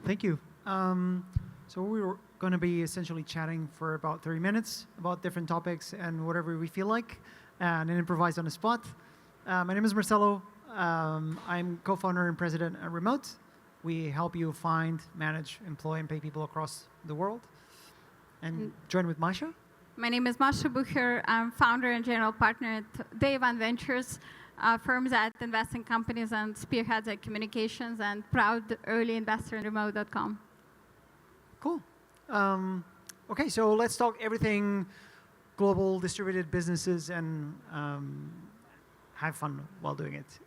Thank you. So we were going to be essentially chatting for about 30 minutes about different topics and whatever we feel like, and then improvise on the spot. My name is Marcelo. I'm co-founder and president at Remote. We help you find, manage, employ, and pay people across the world. And join with Masha. My name is Masha Bucher. I'm founder and general partner at Day One Ventures, firms that invest in companies and spearheads at communications, and proud early investor in remote.com. Cool. Okay, so let's talk everything global distributed businesses and have fun while doing it.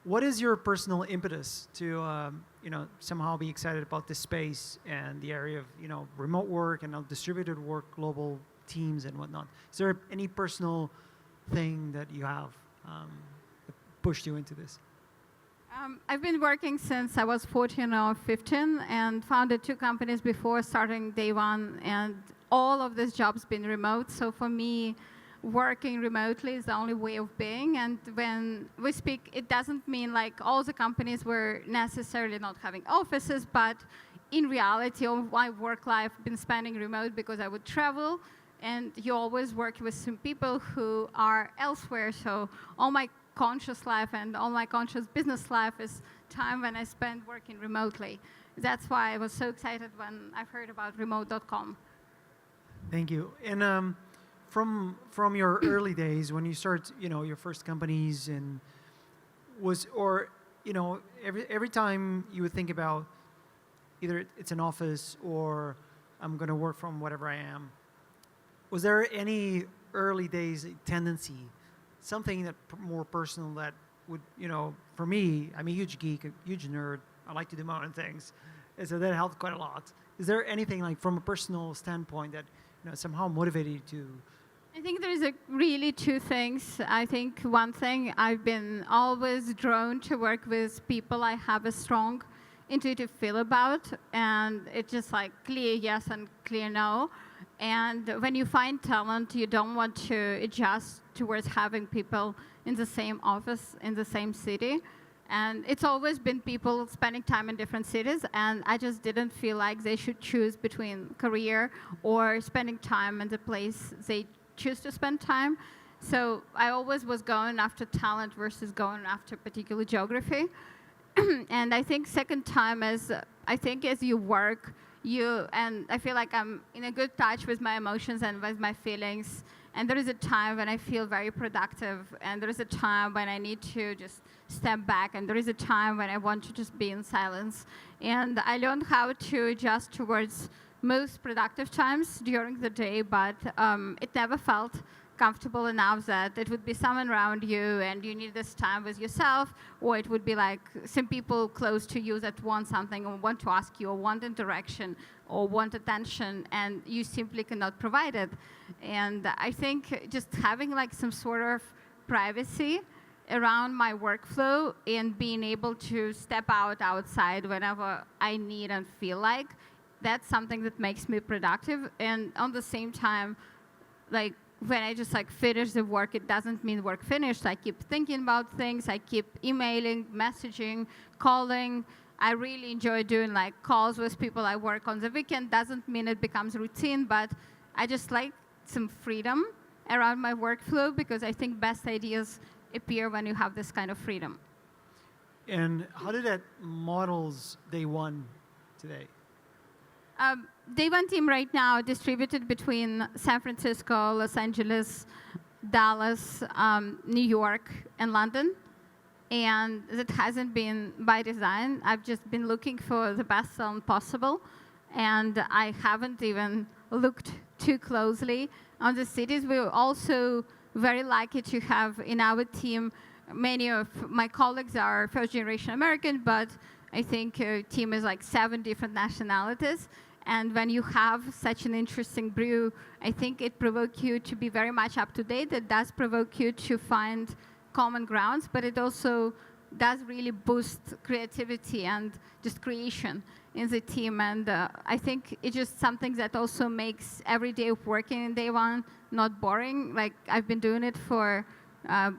What is your personal impetus to somehow be excited about this space and the area of remote work and distributed work, global teams and whatnot? Is there any personal thing that you have that pushed you into this? I've been working since I was 14 or 15 and founded 2 companies before starting Day One, and all of these jobs been remote. So for me, working remotely is the only way of being. And when we speak, it doesn't mean like all the companies were necessarily not having offices, but in reality, all my work life been spending remote because I would travel, and you always work with some people who are elsewhere. So all my conscious life and all my conscious business life is time when I spend working remotely. That's why I was so excited when I heard about remote.com. Thank you. And from your early days when you start, your first companies, and every time you would think about either it's an office or I'm going to work from whatever I am, was there any early days tendency, something that more personal that would, for me, I'm a huge geek, a huge nerd. I like to do my own things. And so that helped quite a lot. Is there anything like from a personal standpoint that somehow motivated you to? I think there's really 2 things. I think one thing, I've been always drawn to work with people I have a strong intuitive feel about, and it's just like clear yes and clear no. And when you find talent, you don't want to adjust towards having people in the same office, in the same city. And it's always been people spending time in different cities, and I just didn't feel like they should choose between career or spending time in the place they choose to spend time. So I always was going after talent versus going after particular geography. And I think second time is, I think as you work, and I feel like I'm in a good touch with my emotions and with my feelings. And there is a time when I feel very productive, and there is a time when I need to just step back, and there is a time when I want to just be in silence. And I learned how to adjust towards most productive times during the day, but it never felt comfortable enough that it would be someone around you and you need this time with yourself, or it would be like some people close to you that want something or want to ask you or want interaction or want attention, and you simply cannot provide it. And I think just having like some sort of privacy around my workflow and being able to step outside whenever I need and feel like, that's something that makes me productive. And on the same time, like when I just like finish the work, it doesn't mean work finished. I keep thinking about things. I keep emailing, messaging, calling. I really enjoy doing like calls with people I work on the weekend. Doesn't mean it becomes routine, but I just like some freedom around my workflow, because I think best ideas appear when you have this kind of freedom. And how did that models Day One today? Day One team right now distributed between San Francisco, Los Angeles, Dallas, New York, and London. And that hasn't been by design. I've just been looking for the best talent possible. And I haven't even looked too closely on the cities. We're also very lucky to have in our team, many of my colleagues are first-generation American, but I think our team is like 7 different nationalities. And when you have such an interesting brew, I think it provokes you to be very much up to date. It does provoke you to find common grounds, but it also does really boost creativity and just creation in the team. And I think it's just something that also makes every day of working in Day One not boring. Like I've been doing it for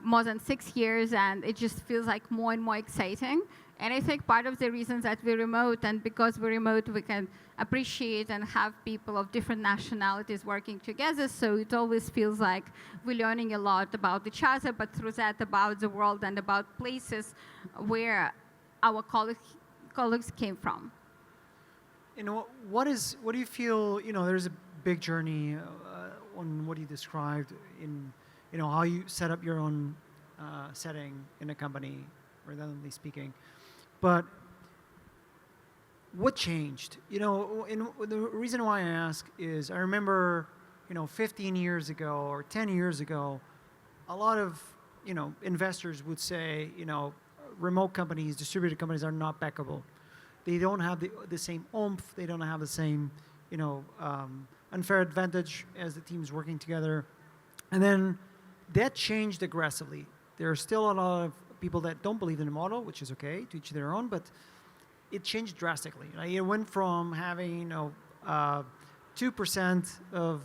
more than 6 years, and it just feels like more and more exciting. And I think part of the reasons that we're remote, and because we're remote, we can appreciate and have people of different nationalities working together. So it always feels like we're learning a lot about each other, but through that about the world and about places where our colleagues came from. What do you feel, there's a big journey on what you described in, how you set up your own setting in a company, redundantly speaking. But what changed? And the reason why I ask is I remember, 15 years ago or 10 years ago, a lot of, investors would say, remote companies, distributed companies are not backable. They don't have the same oomph. They don't have the same, unfair advantage as the teams working together. And then that changed aggressively. There are still a lot of people that don't believe in the model, which is okay, to each their own, but it changed drastically. It went from having 2% of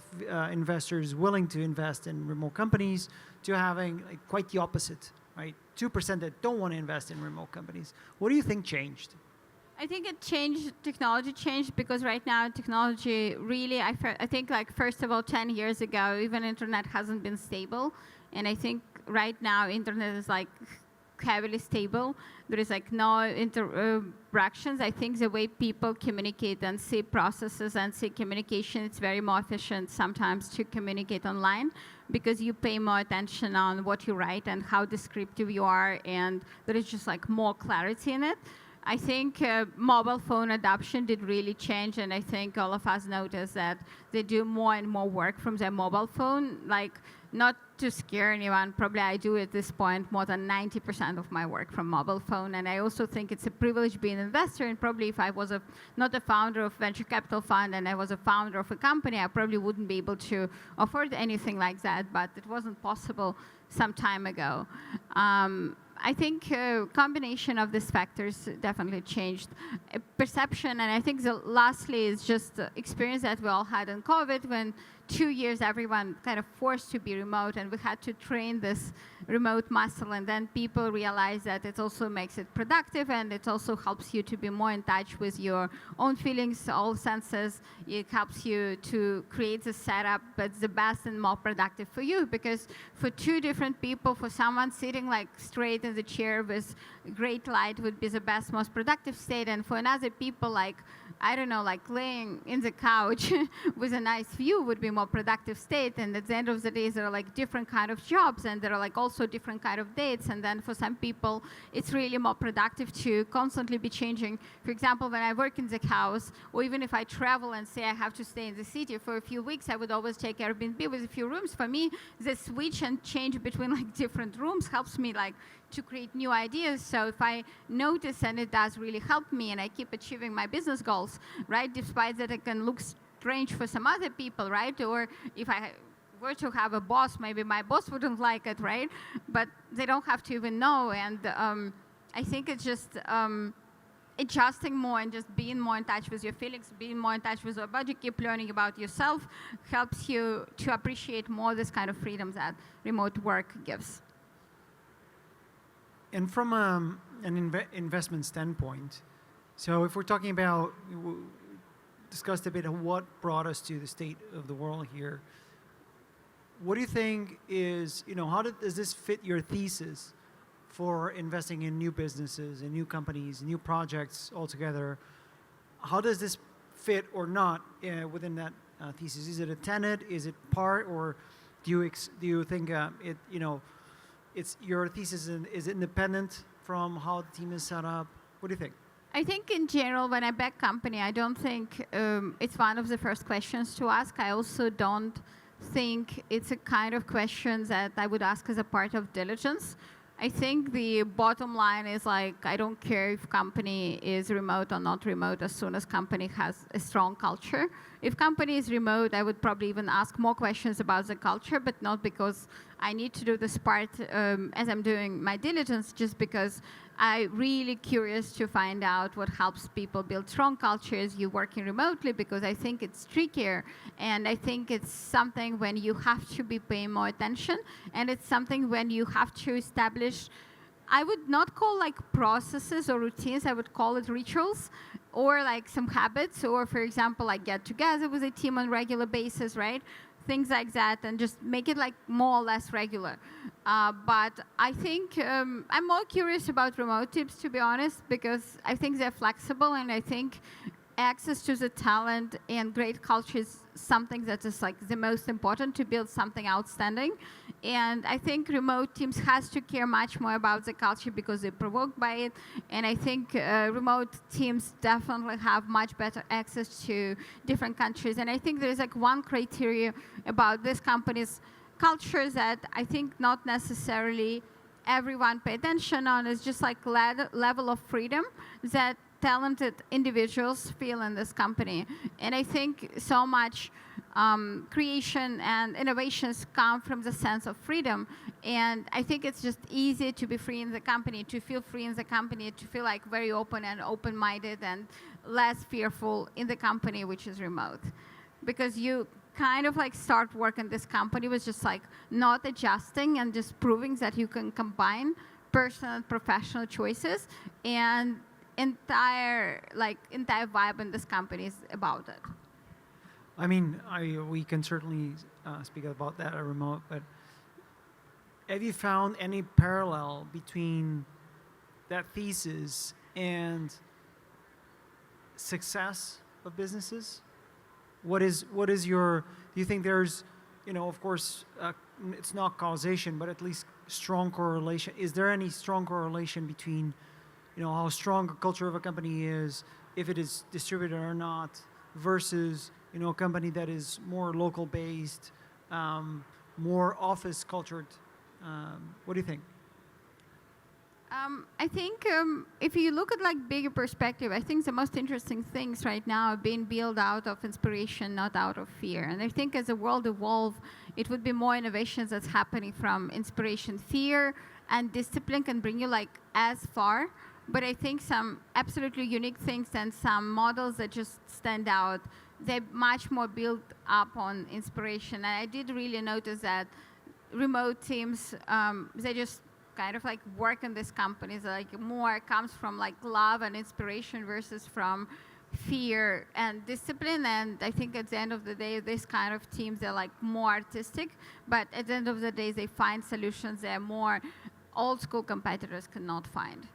investors willing to invest in remote companies to having quite the opposite, right? 2% that don't want to invest in remote companies. What do you think changed? I think technology changed because right now technology really, I think first of all, 10 years ago, even internet hasn't been stable. And I think right now internet is heavily stable. There is no interactions. I think the way people communicate and see processes and see communication, it's very more efficient sometimes to communicate online because you pay more attention on what you write and how descriptive you are, and there is just more clarity in it. I think mobile phone adoption did really change, and I think all of us noticed that they do more and more work from their mobile phone. Not to scare anyone, probably I do at this point more than 90% of my work from mobile phone, and I also think it's a privilege being an investor, and probably if I was not a founder of venture capital fund and I was a founder of a company, I probably wouldn't be able to afford anything like that, but it wasn't possible some time ago. I think a combination of these factors definitely changed perception, and I think lastly is just the experience that we all had in COVID when 2 years everyone kind of forced to be remote, and we had to train this remote muscle, and then people realized that it also makes it productive, and it also helps you to be more in touch with your own feelings, all senses. It helps you to create the setup that's the best and more productive for you, because for two different people, for someone sitting straight in the chair with great light would be the best, most productive state, and for another people I don't know, laying in the couch with a nice view would be more productive state. And at the end of the day, there are different kind of jobs, and there are also different kind of dates. And then for some people, it's really more productive to constantly be changing. For example, when I work in the house, or even if I travel and say I have to stay in the city for a few weeks, I would always take Airbnb with a few rooms. For me, the switch and change between different rooms helps me to create new ideas. So if I notice, and it does really help me, and I keep achieving my business goals, right? Despite that it can look strange for some other people, right? Or if I were to have a boss, maybe my boss wouldn't like it, right? But they don't have to even know. And I think it's just adjusting more and just being more in touch with your feelings, being more in touch with your body, keep learning about yourself, helps you to appreciate more this kind of freedom that remote work gives. And from an investment standpoint, so if we're talking about, we discussed a bit of what brought us to the state of the world here, what do you think is, how does this fit your thesis for investing in new businesses and new companies, new projects altogether? How does this fit or not within that thesis? Is it a tenet? Is it part? Or do you think it's your thesis is independent from how the team is set up? What do you think? I think in general, when I back company, I don't think it's one of the first questions to ask. I also don't think it's a kind of question that I would ask as a part of diligence. I think the bottom line is I don't care if company is remote or not remote as soon as company has a strong culture. If company is remote, I would probably even ask more questions about the culture, but not because I need to do this part as I'm doing my diligence, just because I'm really curious to find out what helps people build strong cultures. You working remotely, because I think it's trickier, and I think it's something when you have to be paying more attention, and it's something when you have to establish I would not call like processes or routines. I would call it rituals or like some habits, or for example, like get together with a team on regular basis, right? Things like that, and just make it like more or less regular. But I think I'm more curious about remote teams, to be honest, because I think they're flexible, and I think access to the talent and great culture is something that is like the most important to build something outstanding. And I think remote teams has to care much more about the culture because they're provoked by it. And I think remote teams definitely have much better access to different countries. And I think there's like one criteria about this company's culture that I think not necessarily everyone pay attention on, is just like level of freedom that talented individuals feel in this company. And I think so much creation and innovations come from the sense of freedom. And I think it's just easy to be free in the company, to feel free in the company, to feel like very open and open-minded and less fearful in the company, which is remote. Because you kind of like start work in this company with just like not adjusting and just proving that you can combine personal and professional choices, and entire vibe in this company is about it. I mean, we can certainly speak about that at remote, but have you found any parallel between that thesis and success of businesses? What is your, do you think there's, of course, it's not causation, but at least strong correlation. Is there any strong correlation between how strong a culture of a company is, if it is distributed or not, versus a company that is more local based, more office cultured? What do you think? I think if you look at like bigger perspective, I think the most interesting things right now are being built out of inspiration, not out of fear. And I think as the world evolves, it would be more innovations that's happening from inspiration. Fear and discipline can bring you like as far. But I think some absolutely unique things and some models that just stand out, they're much more built up on inspiration. And I did really notice that remote teams, they just kind of like work in these companies, like more comes from like love and inspiration versus from fear and discipline. And I think at the end of the day, this kind of teams, they're like more artistic, but at the end of the day, they find solutions that more old school competitors cannot find.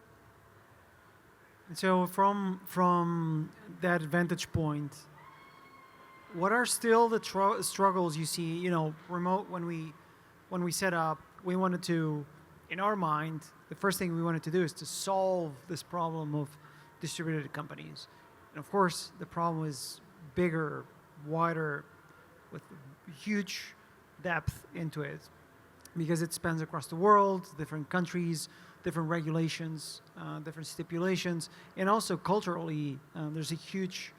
So from that vantage point, what are still the struggles you see? Remote, when we set up, we wanted to, in our mind, the first thing we wanted to do is to solve this problem of distributed companies. And of course, the problem is bigger, wider, with huge depth into it, because it spans across the world, different countries, different regulations, different stipulations, and also culturally, there's a huge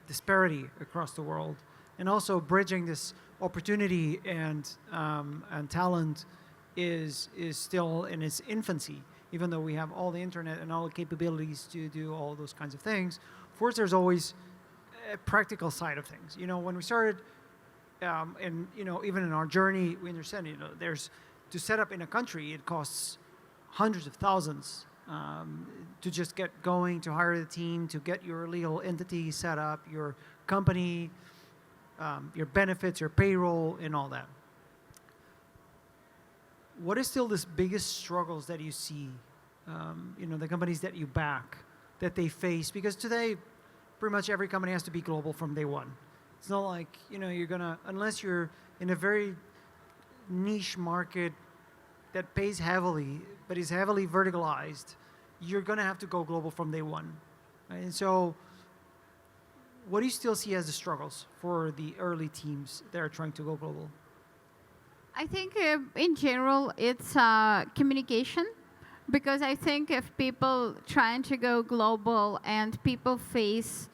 disparity across the world. And also bridging this opportunity and talent is still in its infancy, even though we have all the internet and all the capabilities to do all those kinds of things. Of course, there's always a practical side of things. When we started, and even in our journey, we understand, there's, to set up in a country, it costs hundreds of thousands to just get going, to hire the team, to get your legal entity set up, your company, your benefits, your payroll, and all that. What is still the biggest struggles that you see, the companies that you back, that they face? Because today, pretty much every company has to be global from day one. It's not like, you're going to, unless you're in a very niche market that pays heavily, but is heavily verticalized, you're going to have to go global from day one. Right? And so what do you still see as the struggles for the early teams that are trying to go global? I think in general, it's communication, because I think if people trying to go global and people face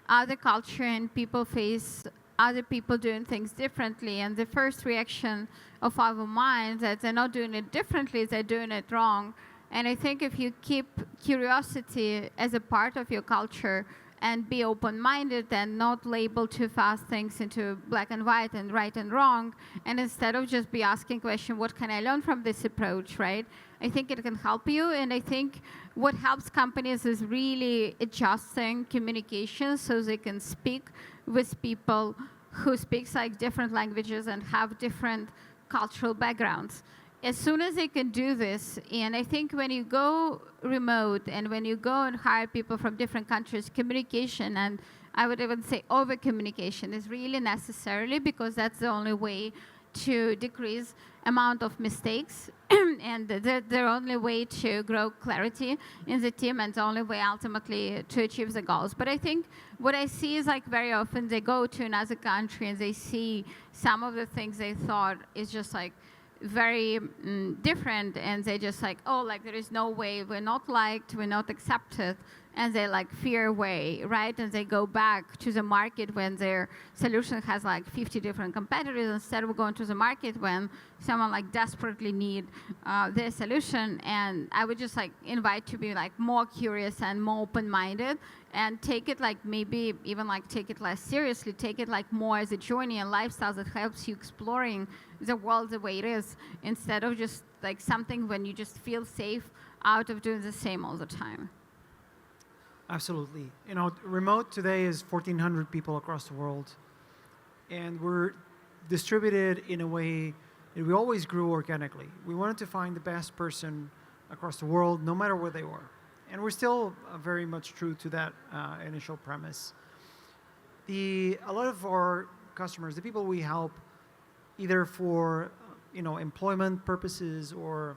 other culture and people face other people doing things differently, and the first reaction of our mind that they're not doing it differently, they're doing it wrong. And I think if you keep curiosity as a part of your culture and be open-minded and not label too fast things into black and white and right and wrong. And instead of just be asking question, what can I learn from this approach, right? I think it can help you. And I think what helps companies is really adjusting communication so they can speak with people who speaks like different languages and have different cultural backgrounds. As soon as they can do this, and I think when you go remote and when you go and hire people from different countries, communication, and I would even say over communication, is really necessary, because that's the only way to decrease amount of mistakes and the only way to grow clarity in the team, and the only way ultimately to achieve the goals. But I think what I see is like very often they go to another country and they see some of the things they thought is just like very different, and they just like, oh, like there is no way, we're not liked, we're not accepted, and they like fear away, right? And they go back to the market when their solution has like 50 different competitors, instead of going to the market when someone like desperately need their solution. And I would just like invite to be like more curious and more open-minded, and take it like maybe even like take it less seriously, take it like more as a journey and lifestyle that helps you exploring the world the way it is, instead of just like something when you just feel safe out of doing the same all the time. Absolutely. You know, remote today is 1,400 people across the world, and we're distributed in a way that we always grew organically. We wanted to find the best person across the world, no matter where they were. And we're still very much true to that initial premise. A lot of our customers, the people we help, either for employment purposes or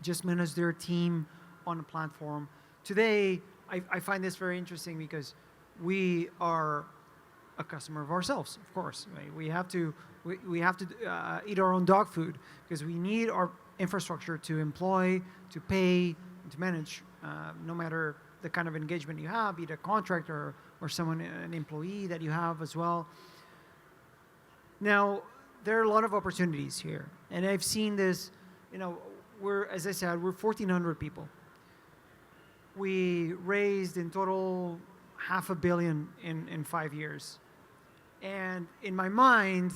just manage their team on a platform. Today, I find this very interesting because we are a customer of ourselves, of course. Right? We have to eat our own dog food, because we need our infrastructure to employ, to pay, to manage, no matter the kind of engagement you have, be it a contractor or someone, an employee that you have as well. Now, there are a lot of opportunities here, and I've seen this. As I said, we're 1,400 people. We raised in total $500 million in 5 years, and in my mind,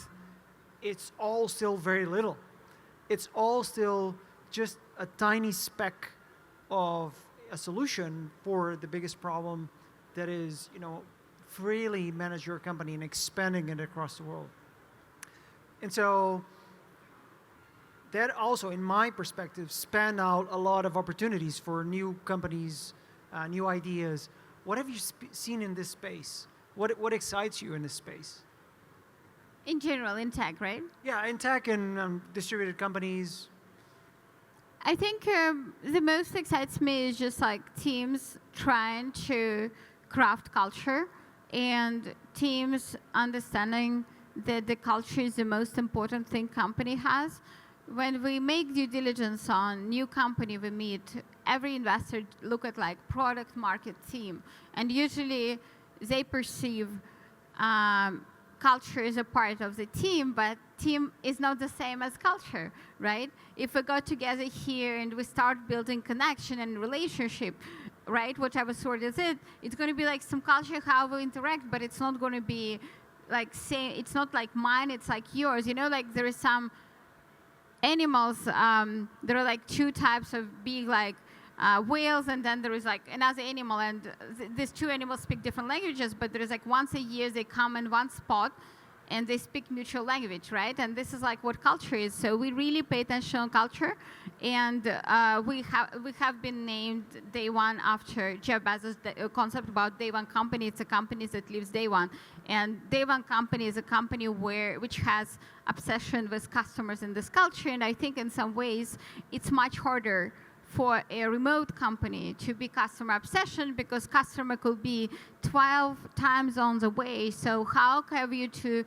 it's all still very little. It's all still just a tiny speck of a solution for the biggest problem, that is, freely manage your company and expanding it across the world. And so that also, in my perspective, spanned out a lot of opportunities for new companies, new ideas. What have you seen in this space? What excites you in this space? In general, in tech, right? Yeah, in tech and distributed companies. I think the most excites me is just like teams trying to craft culture, and teams understanding that the culture is the most important thing company has. When we make due diligence on new company we meet, every investor look at like product, market, team, and usually they perceive culture is a part of the team, but team is not the same as culture, right? If we go together here and we start building connection and relationship, right, whatever sort is it, it's going to be like some culture how we interact, but it's not going to be like same. It's not like mine, it's like yours. Like there is some animals, there are like two types of being like whales, and then there is like another animal, and these two animals speak different languages, but there is like once a year they come in one spot and they speak mutual language, right? And this is like what culture is. So we really pay attention on culture, and we have been named Day One after Jeff Bezos' concept about Day One company. It's a company that lives Day One, and Day One company is a company which has obsession with customers in this culture. And I think in some ways it's much harder for a remote company to be customer obsession, because customer could be 12 time zones away. So how have you to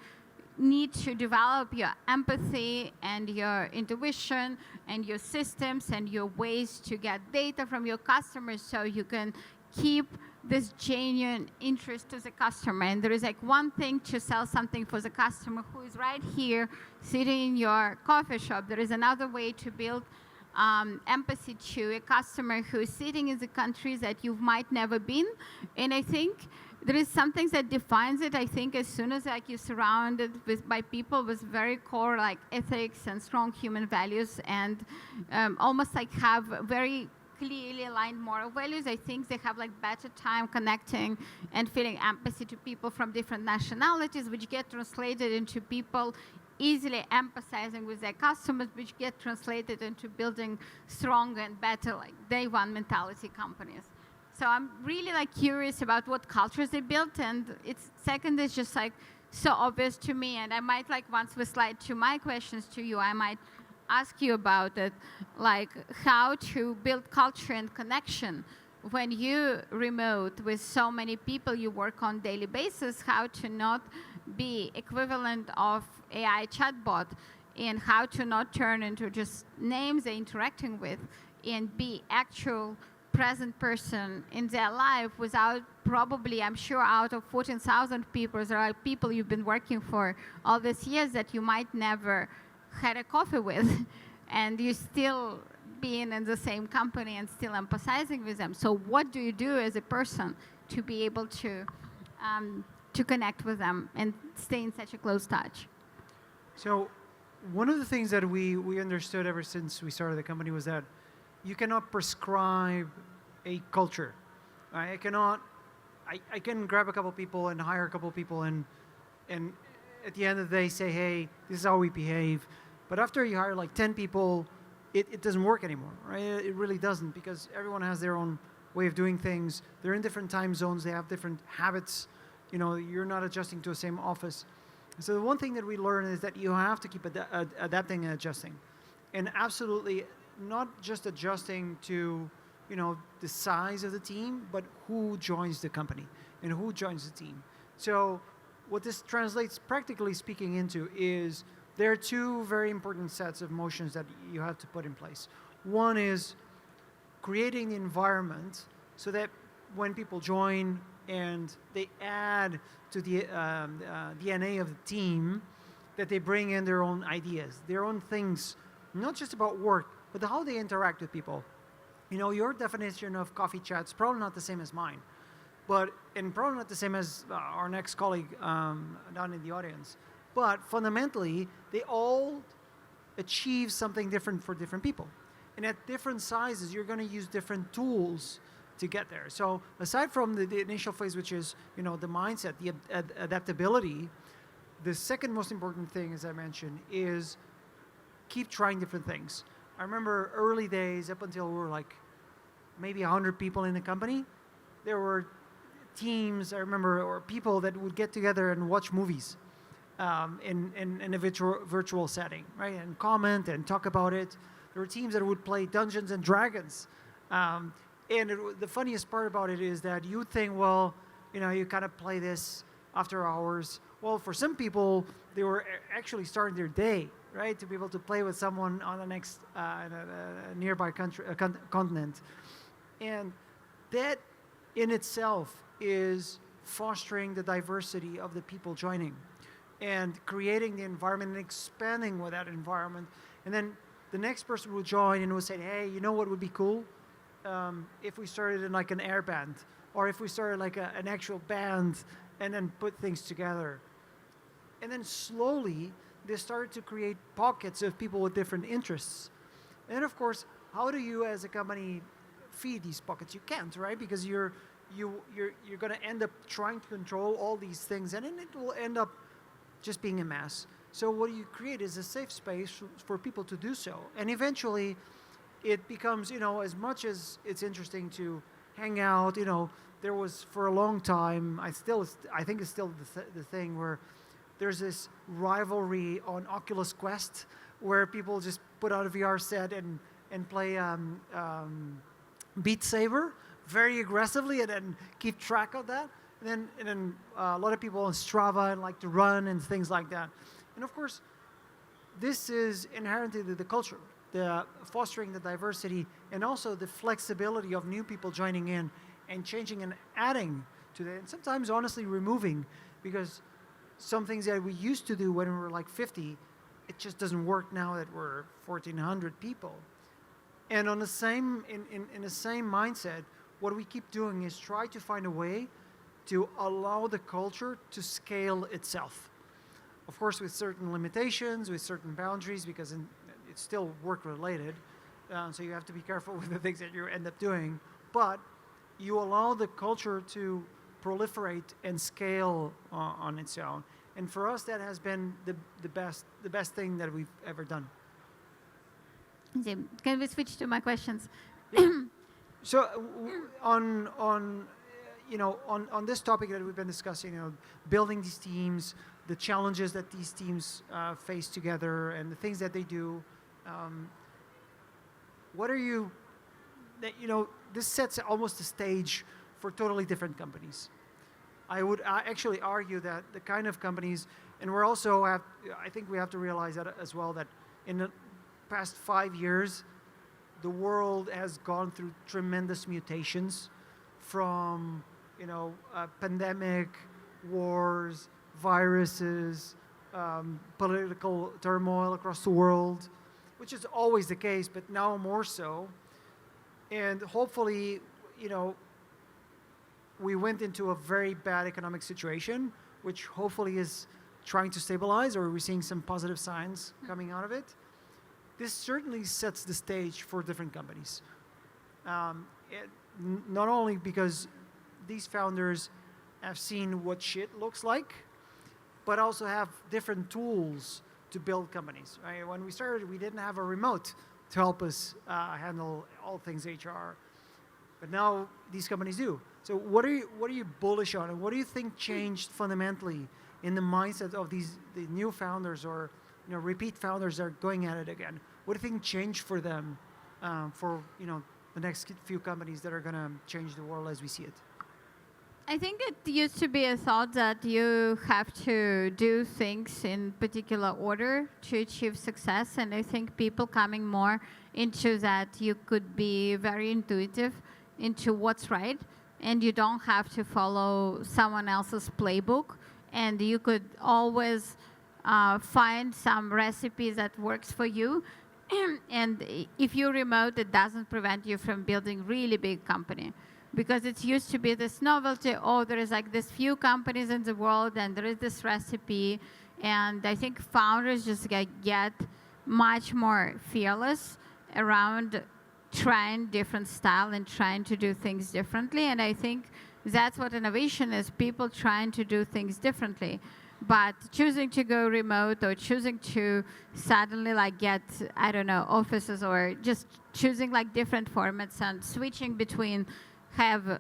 need to develop your empathy and your intuition and your systems and your ways to get data from your customers so you can keep this genuine interest to the customer? And there is like one thing to sell something for the customer who is right here sitting in your coffee shop. There is another way to build empathy to a customer who is sitting in the countries that you might never been. And I think there is something that defines it. I think as soon as like you're surrounded by people with very core like ethics and strong human values, and almost like have very clearly aligned moral values, I think they have like better time connecting and feeling empathy to people from different nationalities, which get translated into people easily empathizing with their customers, which get translated into building stronger and better like day one mentality companies. So I'm really like curious about what cultures they built, and it's second is just like so obvious to me. And I might like once we slide to my questions to you, I might ask you about it, like how to build culture and connection when you remote with so many people you work on daily basis, how to not be equivalent of AI chatbot, and how to not turn into just names they're interacting with, and be actual present person in their life without probably, I'm sure out of 14,000 people, there are people you've been working for all these years that you might never had a coffee with, and you still being in the same company and still emphasizing with them. So what do you do as a person to be able to connect with them and stay in such a close touch? So one of the things that we understood ever since we started the company was that you cannot prescribe a culture. I can grab a couple people and hire a couple people and at the end of the day say, hey, this is how we behave. But after you hire like 10 people, it doesn't work anymore, right? It really doesn't, because everyone has their own way of doing things. They're in different time zones. They have different habits. You know, you're not adjusting to the same office. So the one thing that we learned is that you have to keep adapting and adjusting. And absolutely not just adjusting to, you know, the size of the team, but who joins the company and who joins the team. So what this translates, practically speaking, into is there are two very important sets of motions that you have to put in place. One is creating the environment so that when people join and they add to the DNA of the team, that they bring in their own ideas, their own things, not just about work, but how they interact with people. You know, your definition of coffee chat is probably not the same as mine, and probably not the same as our next colleague down in the audience. But fundamentally, they all achieve something different for different people. And at different sizes, you're going to use different tools to get there. So aside from the initial phase, which is, you know, the mindset, the adaptability, the second most important thing, as I mentioned, is keep trying different things. I remember early days, up until we were like maybe 100 people in the company, there were teams, I remember, or people that would get together and watch movies in a virtual setting, right? And comment and talk about it. There were teams that would play Dungeons and Dragons. And the funniest part about it is that you would think, well, you know, you kind of play this after hours. Well, for some people, they were actually starting their day, right? To be able to play with someone on the next nearby country, continent. And that in itself is fostering the diversity of the people joining and creating the environment and expanding with that environment. And then the next person will join and will say, hey, you know what would be cool? If we started in like an air band, or if we started like an actual band and then put things together. And then slowly, they started to create pockets of people with different interests. And of course, how do you as a company feed these pockets? You can't, right? Because you're going to end up trying to control all these things, and then it will end up just being a mess. So what you create is a safe space for people to do so. And eventually, it becomes, you know, as much as it's interesting to hang out, you know, there was for a long time, I think it's still the thing where there's this rivalry on Oculus Quest where people just put out a VR set and play Beat Saber very aggressively and then keep track of that. And then a lot of people on Strava like to run and things like that. And of course, this is inherently the culture, the fostering the diversity and also the flexibility of new people joining in and changing and adding to that. And sometimes honestly removing, because some things that we used to do when we were like 50, it just doesn't work now that we're 1,400 people. And on the same, in the same mindset, what we keep doing is try to find a way to allow the culture to scale itself. Of course, with certain limitations, with certain boundaries, because it's still work-related, so you have to be careful with the things that you end up doing. But you allow the culture to proliferate and scale on its own. And for us, that has been the best thing that we've ever done. Can we switch to my questions? So on this topic that we've been discussing, building these teams, the challenges that these teams face together, and the things that they do, what are you? This sets almost the stage for totally different companies. I would actually argue that the kind of companies, and we're also I think we have to realize that as well, that in the past 5 years, the world has gone through tremendous mutations from, pandemic, wars, viruses, political turmoil across the world, which is always the case, but now more so. And hopefully, we went into a very bad economic situation, which hopefully is trying to stabilize, or we're seeing some positive signs coming out of it. This certainly sets the stage for different companies. Not only because these founders have seen what shit looks like, but also have different tools to build companies. Right? When we started, we didn't have a remote to help us handle all things HR, but now these companies do. So what are you bullish on, and what do you think changed fundamentally in the mindset of the new founders, or repeat founders that are going at it again? What do you think changed for them, for the next few companies that are going to change the world as we see it? I think it used to be a thought that you have to do things in particular order to achieve success, and I think people coming more into that you could be very intuitive into what's right, and you don't have to follow someone else's playbook, and you could always find some recipes that works for you. And if you're remote, it doesn't prevent you from building really big company. Because it used to be this novelty, there is like this few companies in the world and there is this recipe. And I think founders just get much more fearless around trying different style and trying to do things differently. And I think that's what innovation is, people trying to do things differently. But choosing to go remote, or choosing to suddenly get, offices, or just choosing different formats and switching between having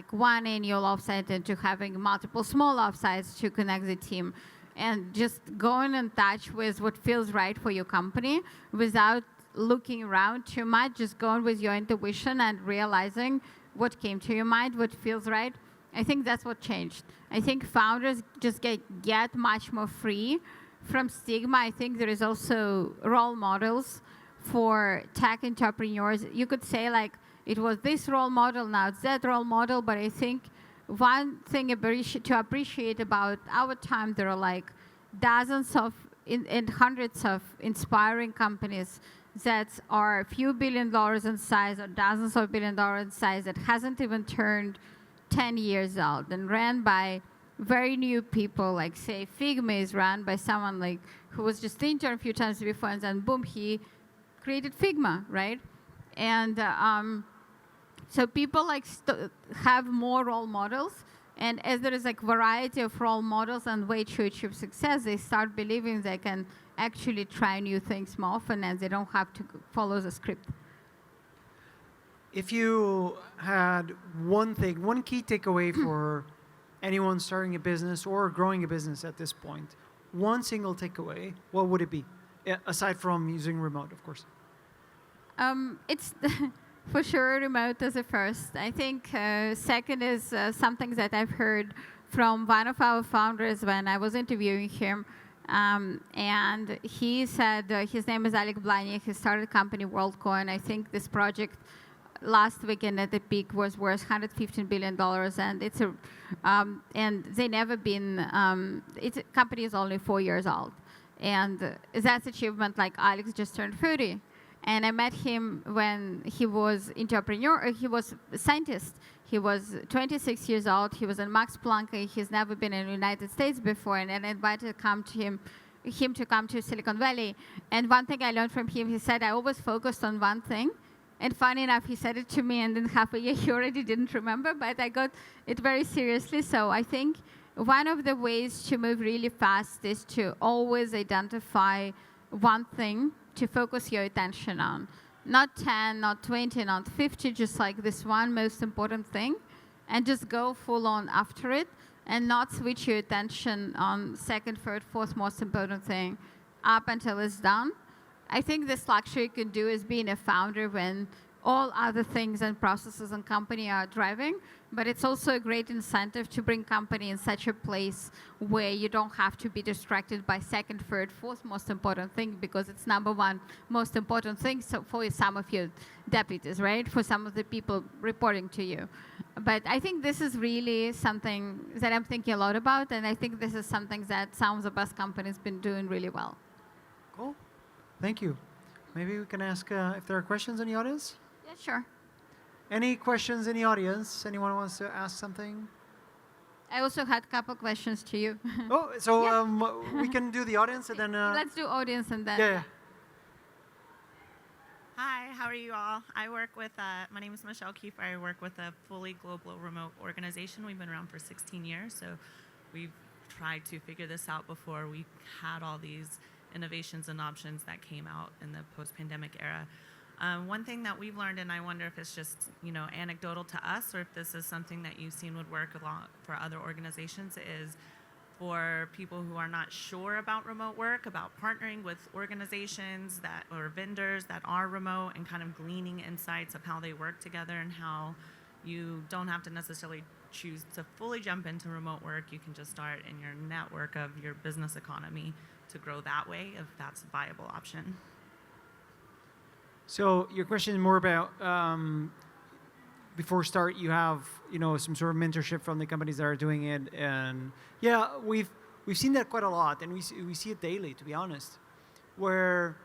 one annual offsite and to having multiple small offsites to connect the team, and just going in touch with what feels right for your company without looking around too much, just going with your intuition and realizing what came to your mind, what feels right. I think that's what changed. I think founders just get much more free from stigma. I think there is also role models for tech entrepreneurs. You could say it was this role model, now it's that role model, but I think one thing to appreciate about our time, there are dozens of and hundreds of inspiring companies that are a few $1 billion in size, or dozens of $1 billion in size, that hasn't even turned 10 years old and ran by very new people. Say Figma is run by someone who was just intern a few times before, and then boom, he created Figma, right? And so people have more role models, and as there is variety of role models and way to achieve success, they start believing they can actually try new things more often, and they don't have to follow the script. If you had one key takeaway for anyone starting a business or growing a business at this point, one single takeaway, what would it be? Aside from using remote, of course. It's for sure remote as a first. I think second is something that I've heard from one of our founders when I was interviewing him. And he said, his name is Alec Blany, he started a company WorldCoin. I think this project last weekend at the peak was worth $115 billion, and it's and they never been. Its company is only 4 years old, and that's achievement. Alex just turned 30, And I met him when he was entrepreneur. He was a scientist. He was 26 years old. He was in Max Planck. He's never been in the United States before, and I invited him to come to Silicon Valley. And one thing I learned from him, he said, I always focused on one thing. And funny enough, he said it to me, and in half a year, he already didn't remember, but I got it very seriously. So I think one of the ways to move really fast is to always identify one thing to focus your attention on. Not 10, not 20, not 50, just like this one most important thing, and just go full on after it, and not switch your attention on second, third, fourth most important thing up until it's done. I think this luxury you can do is being a founder when all other things and processes and company are driving, but it's also a great incentive to bring company in such a place where you don't have to be distracted by second, third, fourth most important thing, because it's number one most important thing for some of your deputies, right? For some of the people reporting to you. But I think this is really something that I'm thinking a lot about, and I think this is something that some of the best companies been doing really well. Cool. Thank you. Maybe we can ask if there are questions in the audience? Yeah, sure. Any questions in the audience? Anyone wants to ask something? I also had a couple questions to you. Oh, so Yeah. we can do the audience and then... Let's do audience and then. yeah. Hi, how are you all? I work with, my name is Michelle Kiefer. I work with a fully global remote organization. We've been around for 16 years, so we've tried to figure this out before we had all these innovations and options that came out in the post-pandemic era. One thing that we've learned, and I wonder if it's just anecdotal to us or if this is something that you've seen would work along for other organizations, is for people who are not sure about remote work, about partnering with organizations or vendors that are remote and kind of gleaning insights of how they work together and how you don't have to necessarily choose to fully jump into remote work. You can just start in your network of your business economy to grow that way if that's a viable option. So your question is more about before start, you have some sort of mentorship from the companies that are doing it, and yeah, we've seen that quite a lot, and we see it daily, to be honest, where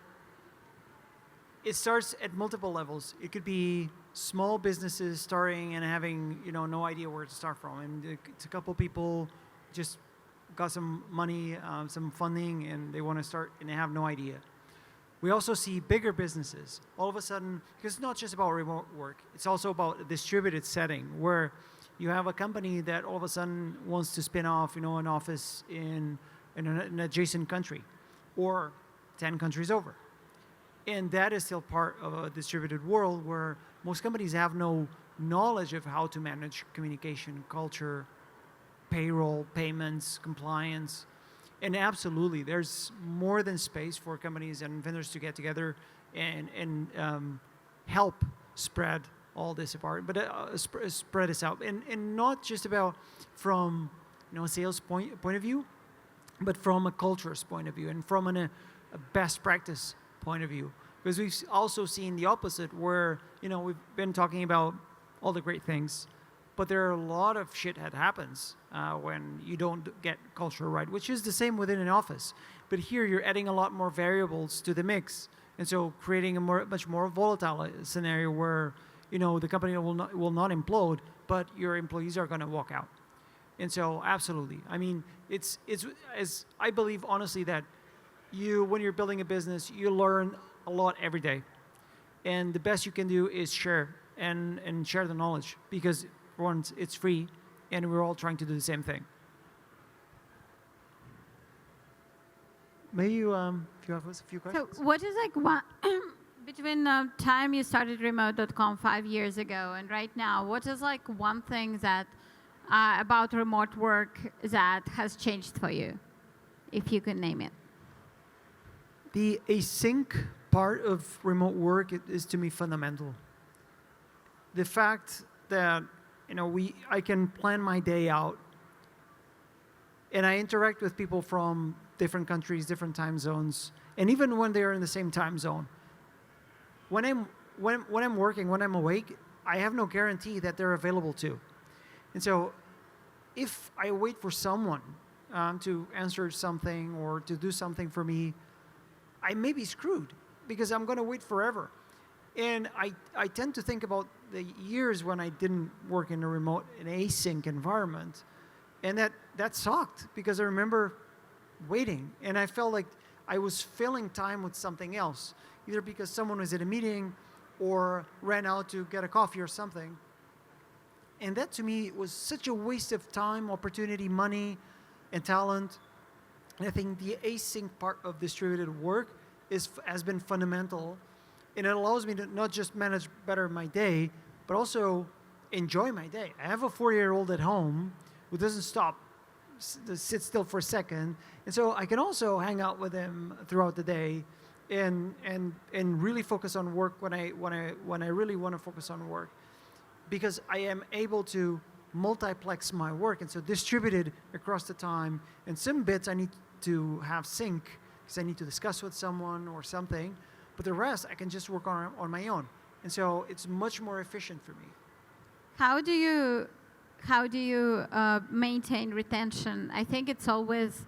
it starts at multiple levels. It could be small businesses starting and having no idea where to start from, and it's a couple people just got some money, some funding, and they want to start, and they have no idea. We also see bigger businesses all of a sudden, because it's not just about remote work, it's also about a distributed setting where you have a company that all of a sudden wants to spin off an office in an adjacent country or 10 countries over. And that is still part of a distributed world where most companies have no knowledge of how to manage communication, culture, payroll, payments, compliance. And absolutely, there's more than space for companies and vendors to get together and help spread all this apart, but spread this out. And not just about from a sales point of view, but from a culture's point of view and from a best practice point of view. Because we've also seen the opposite where, we've been talking about all the great things, but there are a lot of shit that happens when you don't get culture right, which is the same within an office. But here you're adding a lot more variables to the mix. And so creating a much more volatile scenario where, the company will not implode, but your employees are going to walk out. And so absolutely. I mean, it's as I believe honestly that when you're building a business, you learn a lot every day. And the best you can do is share and share the knowledge, because for once, it's free, and we're all trying to do the same thing. Maybe if you have a few questions. So what is between the time you started remote.com 5 years ago and right now, what is one thing that about remote work that has changed for you, if you can name it? The async part of remote work is to me fundamental. The fact that I can plan my day out, and I interact with people from different countries, different time zones, and even when they're in the same time zone. When I'm working, when I'm awake, I have no guarantee that they're available too. And so, if I wait for someone to answer something or to do something for me, I may be screwed because I'm going to wait forever. And I tend to think about the years when I didn't work in a remote, an async environment. And that sucked because I remember waiting. And I felt like I was filling time with something else, either because someone was at a meeting or ran out to get a coffee or something. And that to me was such a waste of time, opportunity, money, and talent. And I think the async part of distributed work has been fundamental. And it allows me to not just manage better my day, but also enjoy my day. I have a 4-year-old at home who doesn't sit still for a second. And so I can also hang out with him throughout the day and really focus on work when I really want to focus on work. Because I am able to multiplex my work, and so distributed across the time. And some bits I need to have sync because I need to discuss with someone or something. But the rest I can just work on my own. And so it's much more efficient for me. How do you maintain retention? I think it's always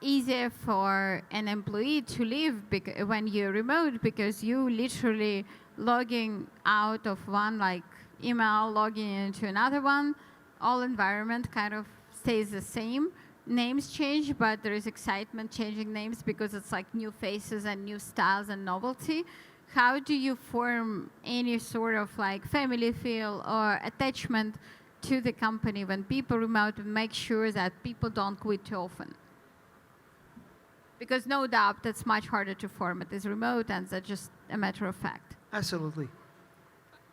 easier for an employee to leave when you're remote, because you literally logging out of one email, logging into another one, all environment kind of stays the same. Names change, but there is excitement changing names because it's like new faces and new styles and novelty. How do you form any sort of family feel or attachment to the company when people remote, and make sure that people don't quit too often? Because no doubt that's much harder to form it as remote, and that's just a matter of fact. Absolutely.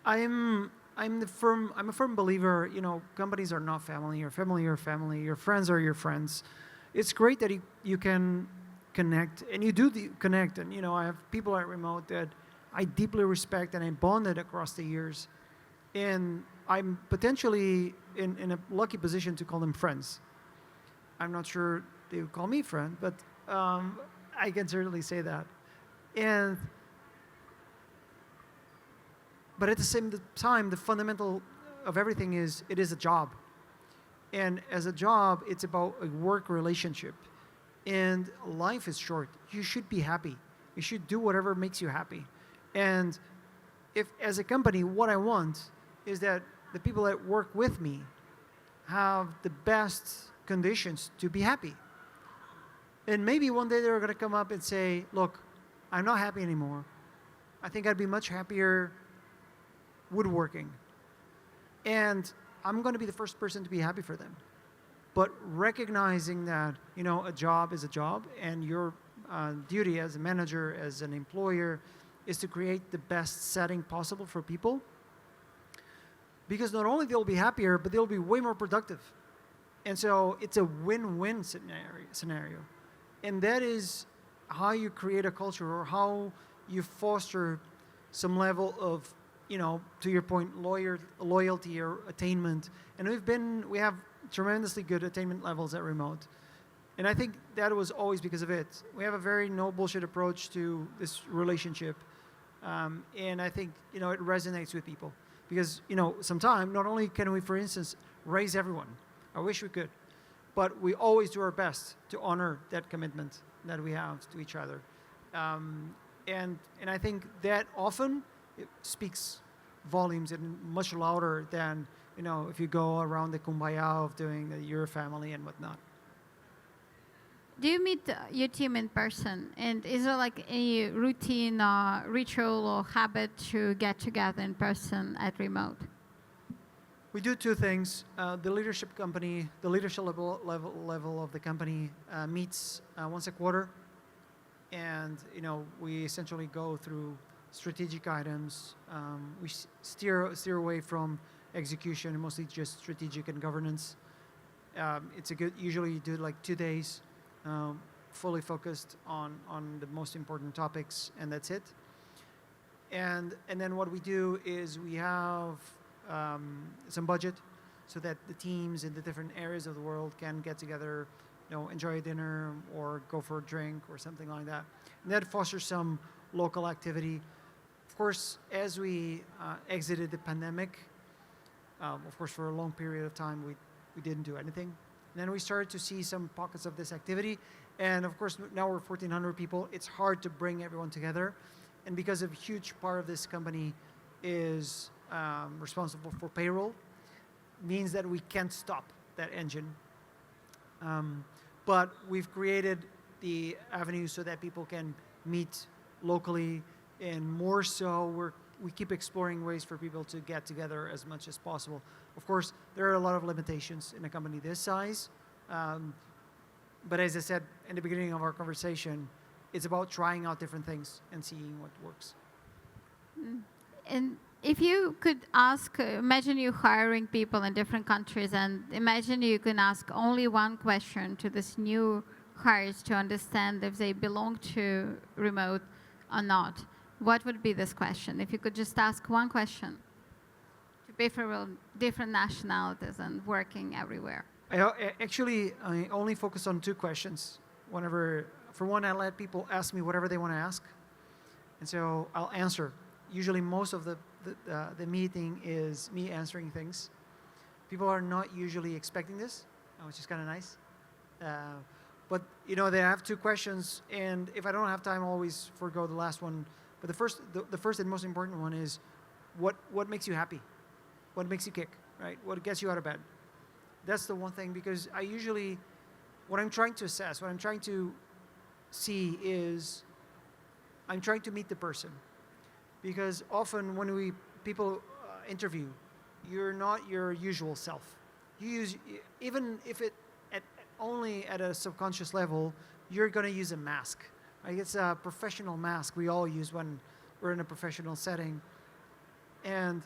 I'm a firm believer, companies are not family. Your family are family. Your friends are your friends. It's great that you can connect, and you do connect. And, I have people at remote that I deeply respect and I bonded across the years. And I'm potentially in a lucky position to call them friends. I'm not sure they would call me friend, but I can certainly say that. But at the same time, the fundamental of everything is it is a job. And as a job, it's about a work relationship. And life is short. You should be happy. You should do whatever makes you happy. And if, as a company, what I want is that the people that work with me have the best conditions to be happy. And maybe one day they're going to come up and say, look, I'm not happy anymore. I think I'd be much happier woodworking. And I'm going to be the first person to be happy for them. But recognizing that, a job is a job, and your duty as a manager, as an employer, is to create the best setting possible for people. Because not only they'll be happier, but they'll be way more productive. And so it's a win-win scenario. And that is how you create a culture, or how you foster some level of, to your point, loyalty or attainment. And we have tremendously good attainment levels at remote. And I think that was always because of it. We have a very no bullshit approach to this relationship. And I think, it resonates with people. Because, sometimes not only can we, for instance, raise everyone. I wish we could. But we always do our best to honor that commitment that we have to each other. And I think that often it speaks volumes and much louder than, if you go around the kumbaya of doing your family and whatnot. Do you meet your team in person? And is there any routine or ritual or habit to get together in person at remote? We do two things. The leadership level of the company meets once a quarter. And, we essentially go through strategic items. We steer away from execution, and mostly just strategic and governance. Usually you do 2 days, fully focused on the most important topics, and that's it. And then what we do is we have some budget so that the teams in the different areas of the world can get together, enjoy a dinner or go for a drink or something like that. And that fosters some local activity. Of course, as we exited the pandemic, of course, for a long period of time, we didn't do anything. And then we started to see some pockets of this activity, And of course, now we're 1,400 people. It's hard to bring everyone together. And because a huge part of this company is responsible for payroll, means that we can't stop that engine. But we've created the avenue so that people can meet locally, and more so, we keep exploring ways for people to get together as much as possible. Of course, there are a lot of limitations in a company this size. But as I said in the beginning of our conversation, it's about trying out different things and seeing what works. And if you could ask, imagine you hiring people in different countries, and imagine you can ask only one question to this new hires to understand if they belong to remote or not. What would be this question? If you could just ask one question to people from different nationalities and working everywhere. I only focus on two questions. For one, I let people ask me whatever they want to ask, and so I'll answer. Usually, most of the meeting is me answering things. People are not usually expecting this, which is kind of nice. But they have two questions, and if I don't have time, I'll always forgo the last one. But the first and most important one is, what makes you happy? What makes you kick? Right? What gets you out of bed? That's the one thing, because what I'm trying to assess, what I'm trying to see is, I'm trying to meet the person. Because often when people interview, you're not your usual self. Even if only at a subconscious level, you're going to use a mask. Right? It's a professional mask we all use when we're in a professional setting. And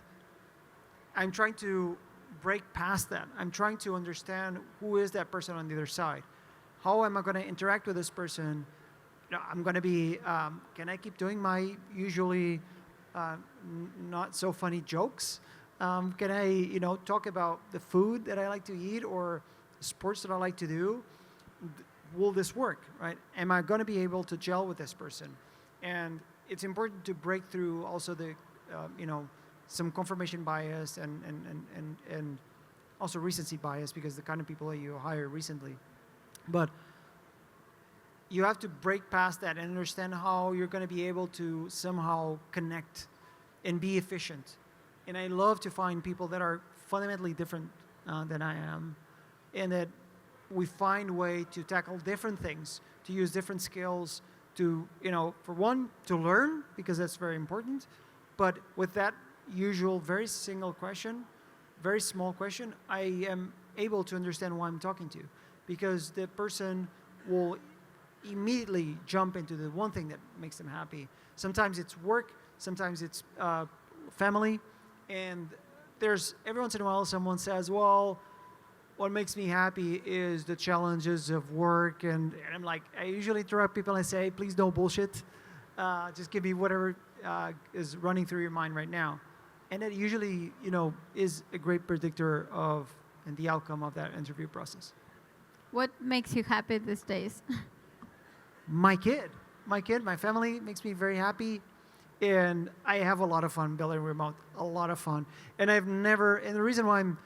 I'm trying to break past that. I'm trying to understand who is that person on the other side. How am I going to interact with this person? I'm going to be, can I keep doing my usually not so funny jokes? Can I, talk about the food that I like to eat or sports that I like to do? Will this work, right? Am I going to be able to gel with this person? And it's important to break through also the, some confirmation bias and also recency bias, because the kind of people that you hire recently. But you have to break past that and understand how you're going to be able to somehow connect and be efficient. And I love to find people that are fundamentally different than I am, and that we find a way to tackle different things, to use different skills, to, for one, to learn, because that's very important. But with that usual very single question, very small question, I am able to understand who I'm talking to, because the person will immediately jump into the one thing that makes them happy. Sometimes it's work, sometimes it's family, and there's every once in a while someone says, well, what makes me happy is the challenges of work, and I'm like, I usually interrupt people and I say, please don't bullshit, just give me whatever is running through your mind right now. And it usually, is a great predictor of and the outcome of that interview process. What makes you happy these days? My kid, my family makes me very happy, and I have a lot of fun building remote, a lot of fun. And the reason why I'm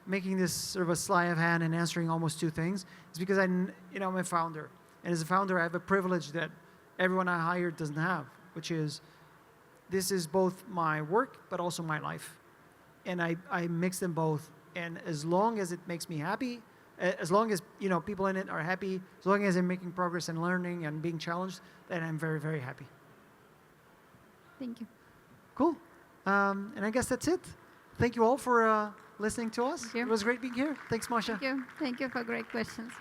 making this sort of a sleight of hand and answering almost two things is because I'm a founder. And as a founder, I have a privilege that everyone I hire doesn't have, which is, this is both my work, but also my life. And I mix them both. And as long as it makes me happy, as long as people in it are happy, as long as I'm making progress and learning and being challenged, then I'm very, very happy. Thank you. Cool. And I guess that's it. Thank you all for listening to us. Thank you. It was great being here. Thanks, Masha. Thank you. Thank you for great questions.